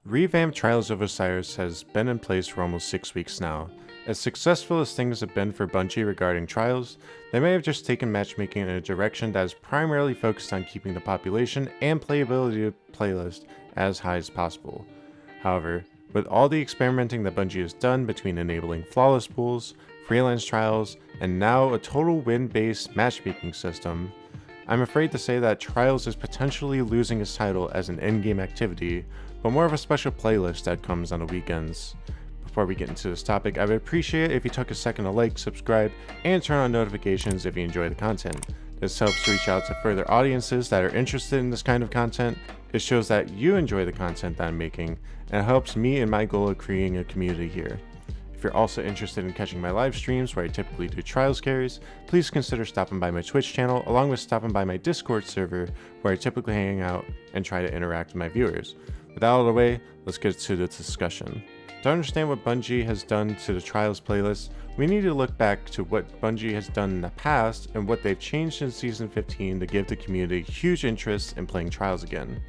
Revamped Trials of Osiris has been in place for almost 6 weeks now. As successful as things have been for Bungie regarding Trials, they may have just taken matchmaking in a direction that is primarily focused on keeping the population and playability of playlist as high as possible. However, with all the experimenting that Bungie has done between enabling flawless pools, freelance trials, and now a total win-based matchmaking system, I'm afraid to say that Trials is potentially losing its title as an in-game activity, but more of a special playlist that comes on the weekends. Before we get into this topic, I would appreciate it if you took a second to like, subscribe, and turn on notifications if you enjoy the content. This helps reach out to further audiences that are interested in this kind of content. It shows that you enjoy the content that I'm making, and it helps me in my goal of creating a community here. If you're also interested in catching my live streams where I typically do Trials carries, please consider stopping by my Twitch channel along with stopping by my Discord server where I typically hang out and try to interact with my viewers. With that out of the way, let's get to the discussion. To understand what Bungie has done to the Trials playlist, we need to look back to what Bungie has done in the past and what they've changed in Season 15 to give the community huge interest in playing Trials again.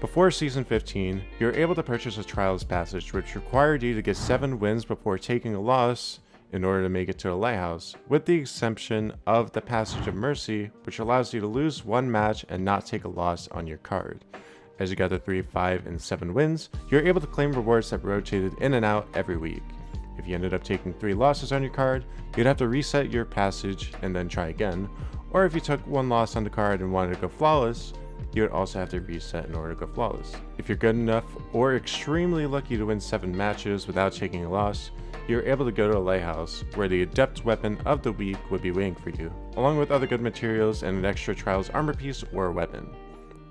Before Season 15, you were able to purchase a Trials passage which required you to get 7 wins before taking a loss in order to make it to a lighthouse, with the exception of the Passage of Mercy, which allows you to lose 1 match and not take a loss on your card. As you got the 3, 5, and 7 wins, you're able to claim rewards that rotated in and out every week. If you ended up taking 3 losses on your card, you'd have to reset your passage and then try again, or if you took 1 loss on the card and wanted to go flawless, you would also have to reset in order to go flawless. If you're good enough or extremely lucky to win 7 matches without taking a loss, you're able to go to a lighthouse where the adept weapon of the week would be waiting for you, along with other good materials and an extra Trials armor piece or a weapon.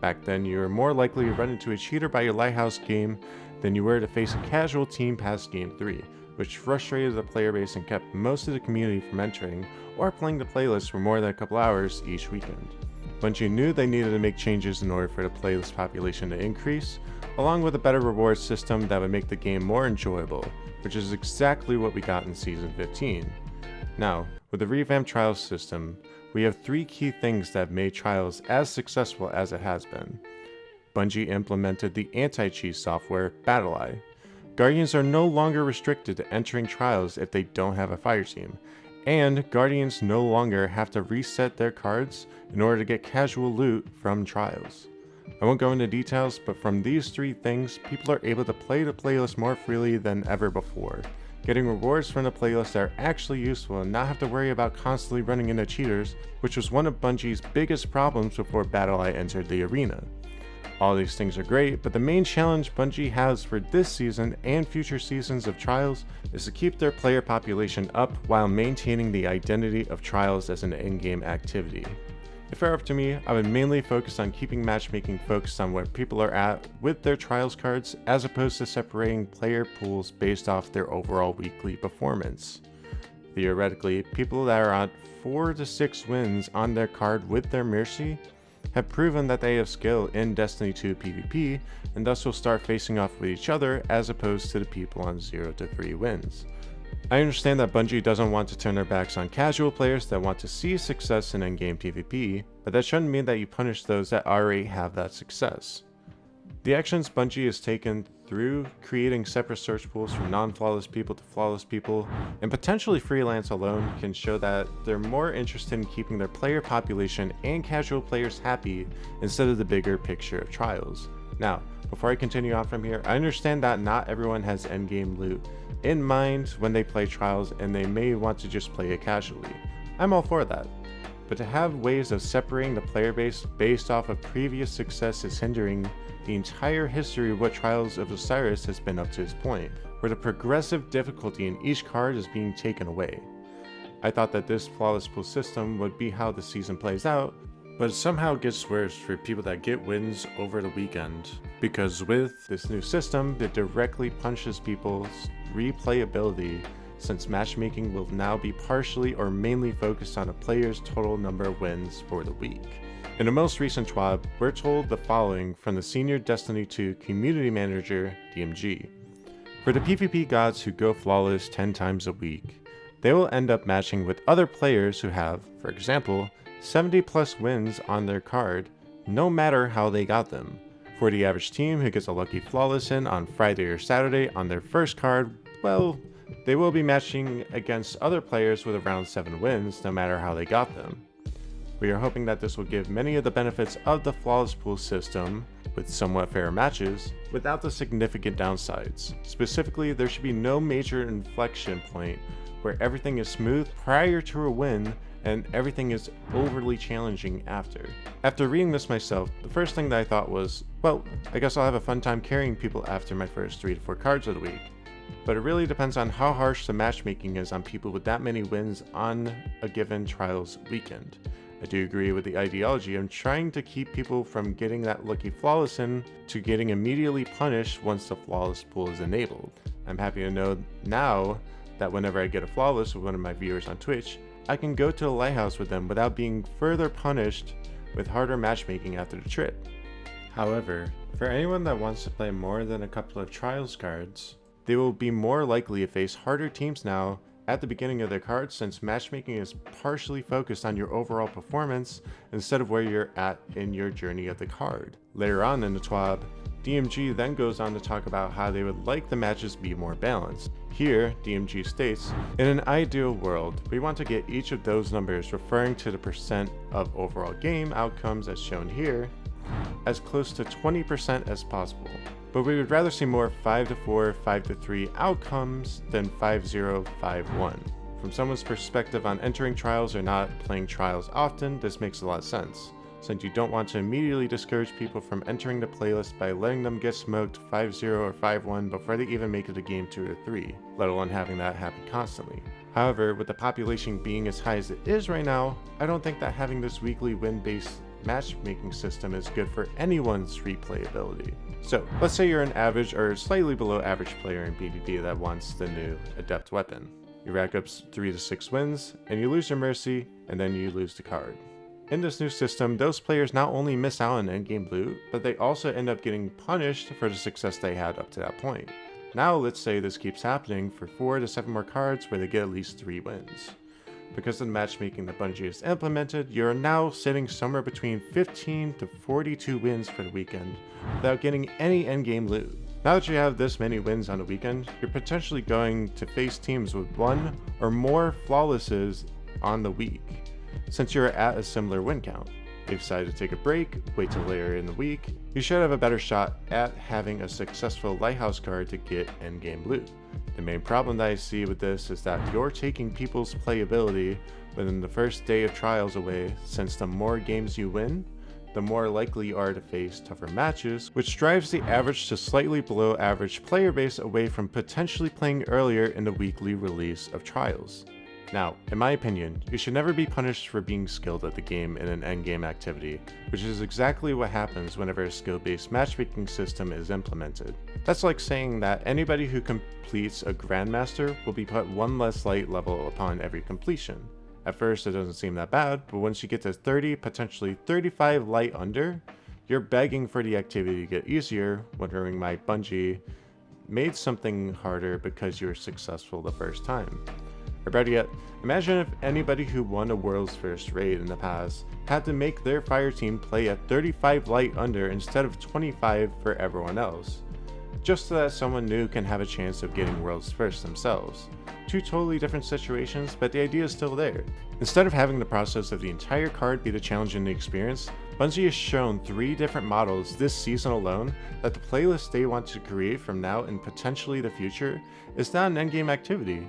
Back then, you were more likely to run into a cheater by your lighthouse game than you were to face a casual team past game 3, which frustrated the player base and kept most of the community from entering or playing the playlist for more than a couple hours each weekend. Bungie knew they needed to make changes in order for the playlist population to increase, along with a better reward system that would make the game more enjoyable, which is exactly what we got in Season 15. Now, with the revamped Trials system, we have 3 key things that have made Trials as successful as it has been. Bungie implemented the anti-cheat software BattlEye. Guardians are no longer restricted to entering Trials if they don't have a fire team, and Guardians no longer have to reset their cards in order to get casual loot from Trials. I won't go into details, but from these 3 things, people are able to play the playlist more freely than ever before, getting rewards from the playlist that are actually useful and not have to worry about constantly running into cheaters, which was one of Bungie's biggest problems before BattlEye entered the arena. All these things are great, but the main challenge Bungie has for this season and future seasons of Trials is to keep their player population up while maintaining the identity of Trials as an in-game activity. If it were up to me, I would mainly focus on keeping matchmaking focused on where people are at with their Trials cards as opposed to separating player pools based off their overall weekly performance. Theoretically, people that are at 4 to 6 wins on their card with their Mercy have proven that they have skill in Destiny 2 PvP and thus will start facing off with each other as opposed to the people on 0 to 3 wins. I understand that Bungie doesn't want to turn their backs on casual players that want to see success in in-game PvP, but that shouldn't mean that you punish those that already have that success. The actions Bungie has taken through creating separate search pools from non-flawless people to flawless people, and potentially freelance alone, can show that they're more interested in keeping their player population and casual players happy instead of the bigger picture of Trials. Now, before I continue on from here, I understand that not everyone has endgame loot in mind when they play Trials and they may want to just play it casually. I'm all for that. But to have ways of separating the player base based off of previous success is hindering the entire history of what Trials of Osiris has been up to this point, where the progressive difficulty in each card is being taken away. I thought that this flawless pool system would be how the season plays out, but it somehow gets worse for people that get wins over the weekend, because with this new system, it directly punches people's replayability, since matchmaking will now be partially or mainly focused on a player's total number of wins for the week. In the most recent TWAB, we're told the following from the Senior Destiny 2 Community Manager, DMG. For the PvP gods who go flawless 10 times a week, they will end up matching with other players who have, for example, 70 plus wins on their card, no matter how they got them. For the average team who gets a lucky flawless in on Friday or Saturday on their first card, well, they will be matching against other players with around 7 wins no matter how they got them. We are hoping that this will give many of the benefits of the flawless pool system with somewhat fairer matches without the significant downsides. Specifically, there should be no major inflection point where everything is smooth prior to a win and everything is overly challenging after. After reading this myself, the first thing that I thought was, well, I guess I'll have a fun time carrying people after my first 3 to 4 cards of the week. But it really depends on how harsh the matchmaking is on people with that many wins on a given trials weekend. I do agree with the ideology of trying to keep people from getting that lucky flawless in to getting immediately punished once the flawless pool is enabled. I'm happy to know now that whenever I get a flawless with one of my viewers on Twitch, I can go to the lighthouse with them without being further punished with harder matchmaking after the trip. However, for anyone that wants to play more than a couple of trials cards, they will be more likely to face harder teams now at the beginning of their cards, since matchmaking is partially focused on your overall performance instead of where you're at in your journey of the card. Later on in the TWAB, DMG then goes on to talk about how they would like the matches to be more balanced. Here, DMG states, in an ideal world, we want to get each of those numbers referring to the percent of overall game outcomes as shown here, as close to 20% as possible. But we would rather see more 5-4, 5-3 outcomes than 5-0, 5-1. From someone's perspective on entering trials or not playing trials often, this makes a lot of sense, since you don't want to immediately discourage people from entering the playlist by letting them get smoked 5-0 or 5-1 before they even make it to game 2 or 3, let alone having that happen constantly. However, with the population being as high as it is right now, I don't think that having this weekly win-based matchmaking system is good for anyone's replayability. So, let's say you're an average or slightly below average player in PvP that wants the new Adept weapon. You rack up 3 to 6 wins, and you lose your Mercy, and then you lose the card. In this new system, those players not only miss out on endgame loot, but they also end up getting punished for the success they had up to that point. Now let's say this keeps happening for 4 to 7 more cards where they get at least 3 wins. Because of the matchmaking that Bungie has implemented, you're now sitting somewhere between 15 to 42 wins for the weekend without getting any endgame loot. Now that you have this many wins on a weekend, you're potentially going to face teams with 1 or more flawlesses on the week, since you're at a similar win count. If you decide to take a break, wait till later in the week, you should have a better shot at having a successful lighthouse card to get endgame loot. The main problem that I see with this is that you're taking people's playability within the first day of trials away, since the more games you win, the more likely you are to face tougher matches, which drives the average to slightly below average player base away from potentially playing earlier in the weekly release of trials. Now, in my opinion, you should never be punished for being skilled at the game in an endgame activity, which is exactly what happens whenever a skill-based matchmaking system is implemented. That's like saying that anybody who completes a Grandmaster will be put 1 less light level upon every completion. At first it doesn't seem that bad, but once you get to 30, potentially 35 light under, you're begging for the activity to get easier, wondering why Bungie made something harder because you were successful the first time. Or better yet, imagine if anybody who won a world's first raid in the past had to make their fire team play at 35 light under instead of 25 for everyone else, just so that someone new can have a chance of getting world's first themselves. 2 totally different situations, but the idea is still there. Instead of having the process of the entire card be the challenge in the experience, Bungie has shown 3 different models this season alone that the playlist they want to create from now and potentially the future is not an endgame activity.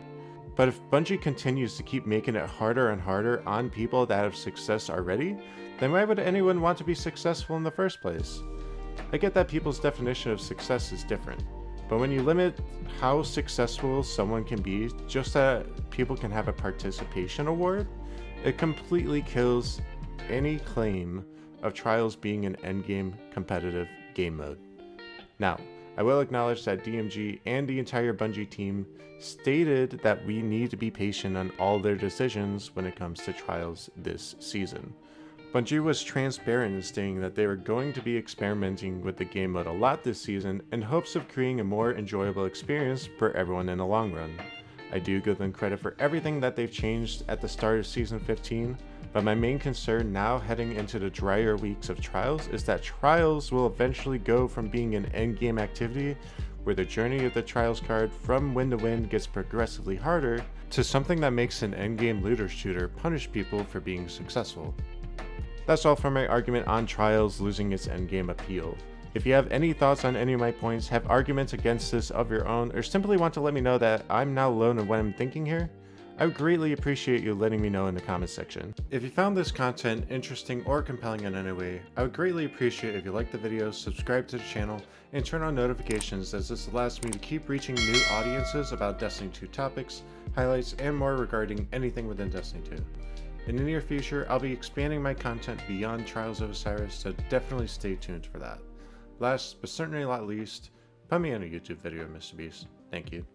But if Bungie continues to keep making it harder and harder on people that have success already, then why would anyone want to be successful in the first place? I get that people's definition of success is different, but when you limit how successful someone can be just so that people can have a participation award, it completely kills any claim of Trials being an endgame competitive game mode. Now, I will acknowledge that DMG and the entire Bungie team stated that we need to be patient on all their decisions when it comes to Trials this season. Bungie was transparent in stating that they were going to be experimenting with the game mode a lot this season in hopes of creating a more enjoyable experience for everyone in the long run. I do give them credit for everything that they've changed at the start of Season 15, But my main concern now heading into the drier weeks of Trials is that Trials will eventually go from being an endgame activity where the journey of the Trials card from win to win gets progressively harder to something that makes an endgame looter shooter punish people for being successful. That's all for my argument on Trials losing its endgame appeal. If you have any thoughts on any of my points, have arguments against this of your own, or simply want to let me know that I'm not alone in what I'm thinking here, I would greatly appreciate you letting me know in the comments section. If you found this content interesting or compelling in any way, I would greatly appreciate if you liked the video, subscribe to the channel, and turn on notifications, as this allows me to keep reaching new audiences about Destiny 2 topics, highlights, and more regarding anything within Destiny 2. In the near future, I'll be expanding my content beyond Trials of Osiris, so definitely stay tuned for that. Last, but certainly not least, put me in a YouTube video, Mr. Beast. Thank you.